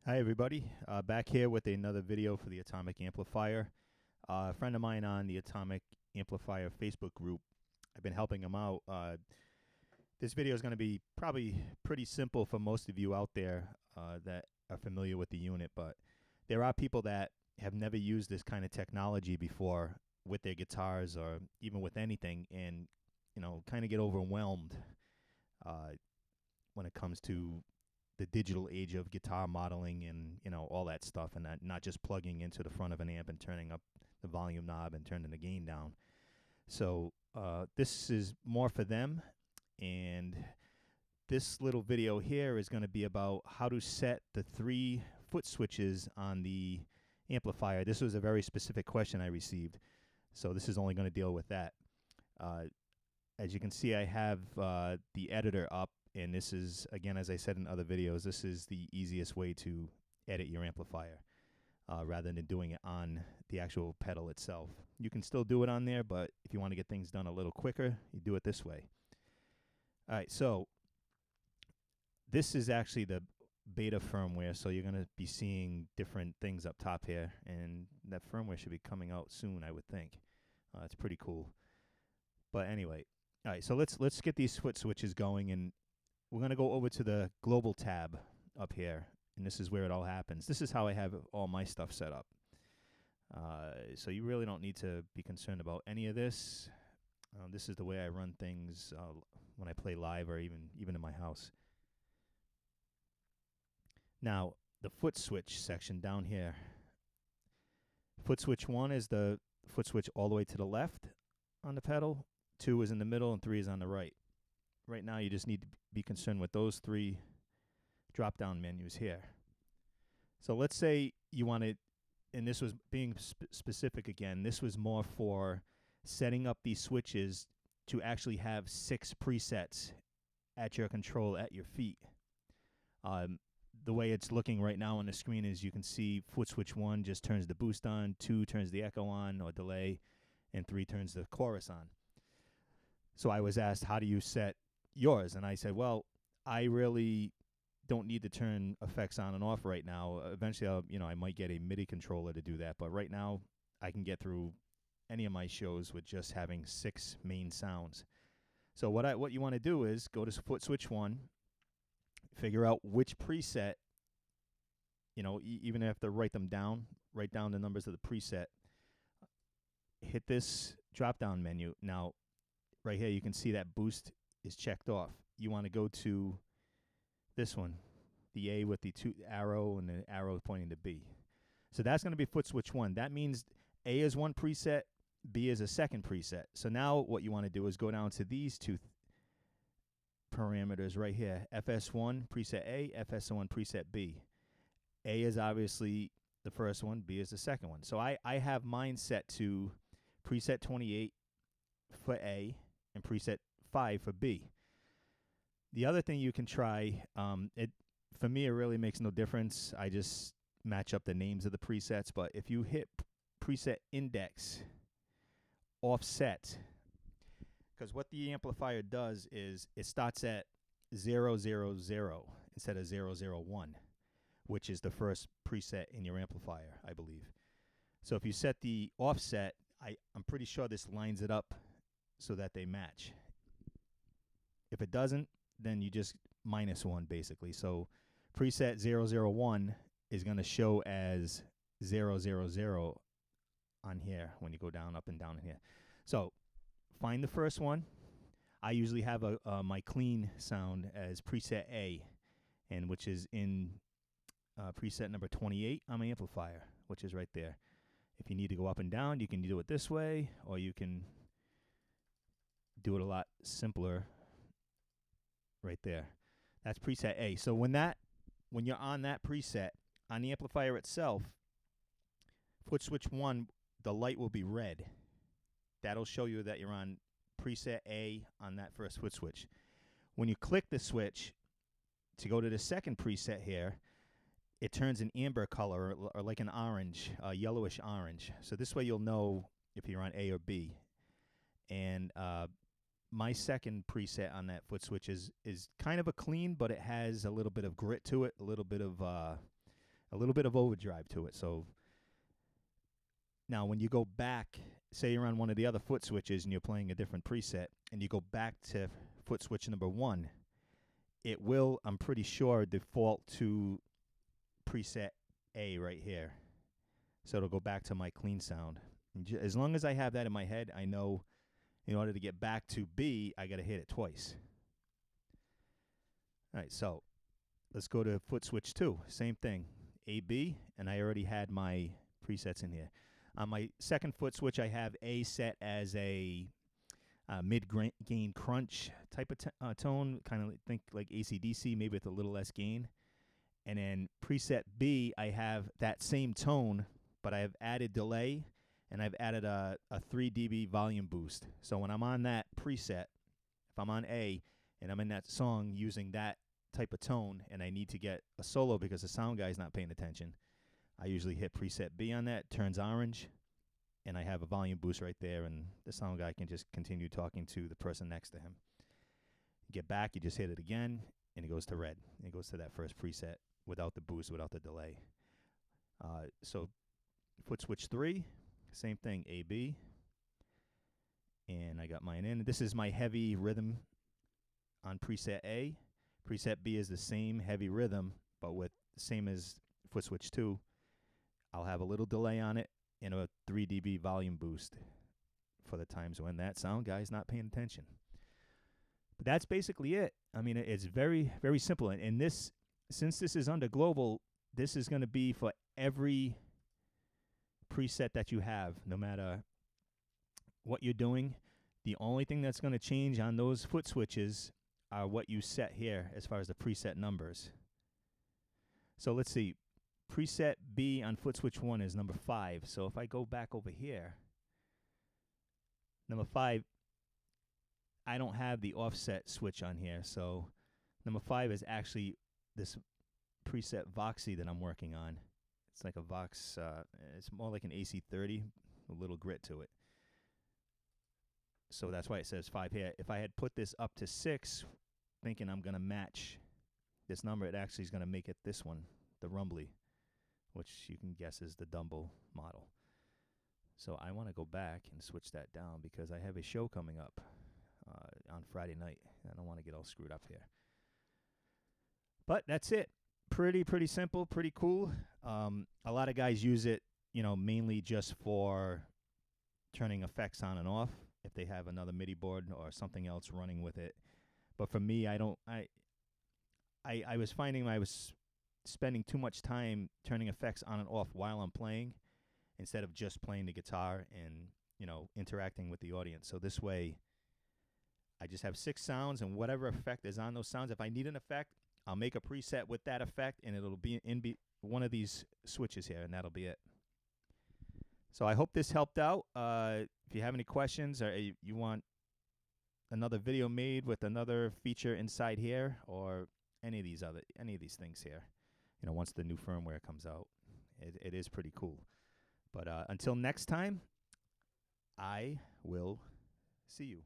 Hi everybody, back here with another video for the Atomic Amplifier. A friend of mine on the Atomic Amplifier Facebook group, I've been helping him out. This video is going to be probably pretty simple for most of you out there that are familiar with the unit, but there are people that have never used this kind of technology before with their guitars or even with anything, and kind of get overwhelmed when it comes to the digital age of guitar modeling and all that stuff, and not just plugging into the front of an amp and turning up the volume knob and turning the gain down. So this is more for them, and this little video here is going to be about how to set the 3 foot switches on the amplifier. This was a very specific question I received, so this is only going to deal with that. As you can see, I have the editor up. And this is, again, as I said in other videos, this is the easiest way to edit your amplifier rather than doing it on the actual pedal itself. You can still do it on there, but if you want to get things done a little quicker, you do it this way. All right, so this is actually the beta firmware, so you're going to be seeing different things up top here, and that firmware should be coming out soon, I would think. It's pretty cool. But anyway, all right, so let's get these foot switches going, and we're going to go over to the global tab up here, and this is where it all happens. This is how I have all my stuff set up. So you really don't need to be concerned about any of this. This is the way I run things when I play live or even in my house. Now, the foot switch section down here. Foot switch 1 is the foot switch all the way to the left on the pedal. 2 is in the middle, and 3 is on the right. Right now, you just need to be concerned with those 3 drop-down menus here. So let's say you wanted, and this was being specific again, this was more for setting up these switches to actually have 6 presets at your control at your feet. The way it's looking right now on the screen is you can see foot switch 1 just turns the boost on, 2 turns the echo on or delay, and 3 turns the chorus on. So I was asked, how do you set yours? And I said, well, I really don't need to turn effects on and off right now. Eventually, I might get a MIDI controller to do that, but right now I can get through any of my shows with just having 6 main sounds. So what you want to do is go to foot switch 1, figure out which preset, even if you have to write them down, write down the numbers of the preset, hit this drop down menu. Now right here you can see that boost is checked off. You want to go to this one, the A with the arrow and the arrow pointing to B. So that's going to be foot switch 1. That means A is one preset, B is a second preset. So now what you want to do is go down to these 2 parameters right here. FS1 preset A, FS1 preset B. A is obviously the first one, B is the second one. So I have mine set to preset 28 for A and preset 5 for B. The other thing you can try, for me it really makes no difference. I just match up the names of the presets. But if you hit preset index offset, because what the amplifier does is it starts at 000 instead of 001, which is the first preset in your amplifier, I believe. So if you set the offset, I'm pretty sure this lines it up so that they match. If it doesn't, then you just -1 basically. So preset 001 is going to show as 000 on here when you go down, up and down in here. So find the first one. I usually have my clean sound as preset A, and which is in preset number 28 on my amplifier, which is right there. If you need to go up and down, you can do it this way, or you can do it a lot simpler right there. That's preset A. So when you're on that preset on the amplifier itself, foot switch 1, the light will be red. That'll show you that you're on preset A on that first foot switch. When you click the switch to go to the second preset here, it turns an amber color or like an orange, yellowish orange. So this way you'll know if you're on A or B. And my second preset on that foot switch is kind of a clean, but it has a little bit of grit to it, a little bit of a little bit of overdrive to it. So now when you go back, say you're on one of the other foot switches and you're playing a different preset, and you go back to foot switch number 1, it will, I'm pretty sure, default to preset A right here. So it'll go back to my clean sound. As long as I have that in my head, I know in order to get back to B, I got to hit it twice. All right, so let's go to foot switch 2. Same thing, A, B, and I already had my presets in here. On my second foot switch, I have A set as a mid-gain crunch type of tone, kind of think like AC/DC, maybe with a little less gain. And then preset B, I have that same tone, but I have added delay, and I've added a 3 dB volume boost. So when I'm on that preset, if I'm on A, and I'm in that song using that type of tone, and I need to get a solo because the sound guy's not paying attention, I usually hit preset B on that, turns orange, and I have a volume boost right there, and the sound guy can just continue talking to the person next to him. Get back, you just hit it again, and it goes to red. It goes to that first preset without the boost, without the delay. So foot switch 3, same thing, A, B, and I got mine in. This is my heavy rhythm on preset A. Preset B is the same heavy rhythm, but with the same as foot switch 2. I'll have a little delay on it and a 3 dB volume boost for the times when that sound guy is not paying attention. But that's basically it. I mean, it's very, very simple. And this, since this is under global, this is going to be for every preset that you have, no matter what you're doing. The only thing that's going to change on those foot switches are what you set here as far as the preset numbers. So let's see. Preset B on foot switch 1 is number 5. So if I go back over here, number 5, I don't have the offset switch on here. So number 5 is actually this preset Voxy that I'm working on. It's like a Vox, it's more like an AC30, a little grit to it. So that's why it says 5 here. If I had put this up to 6, thinking I'm going to match this number, it actually is going to make it this one, the rumbly, which you can guess is the Dumble model. So I want to go back and switch that down because I have a show coming up on Friday night. I don't want to get all screwed up here. But that's it. Pretty simple, pretty cool. A lot of guys use it, mainly just for turning effects on and off if they have another MIDI board or something else running with it. But for me, I was finding I was spending too much time turning effects on and off while I'm playing instead of just playing the guitar and, interacting with the audience. So this way, I just have 6 sounds, and whatever effect is on those sounds, if I need an effect, I'll make a preset with that effect, and it'll be in one of these switches here, and that'll be it. So I hope this helped out. If you have any questions or you want another video made with another feature inside here or any of these things here, once the new firmware comes out, it is pretty cool. But until next time, I will see you.